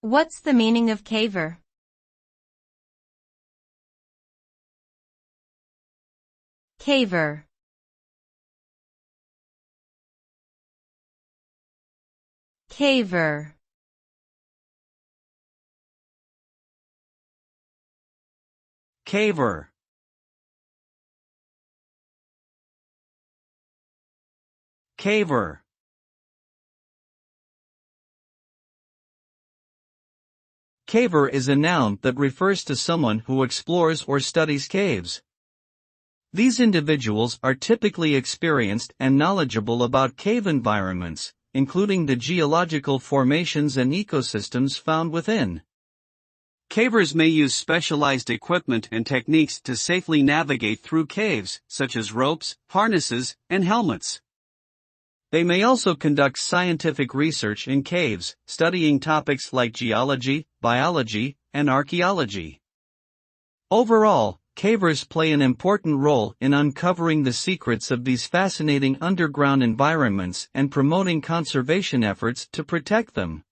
What's the meaning of caver? Caver. Caver. Caver. Caver. Caver is a noun that refers to someone who explores or studies caves. These individuals are typically experienced and knowledgeable about cave environments, including the geological formations and ecosystems found within. Cavers may use specialized equipment and techniques to safely navigate through caves, such as ropes, harnesses, and helmets. They may also conduct scientific research in caves, studying topics like geology, biology, and archaeology. Overall, cavers play an important role in uncovering the secrets of these fascinating underground environments and promoting conservation efforts to protect them.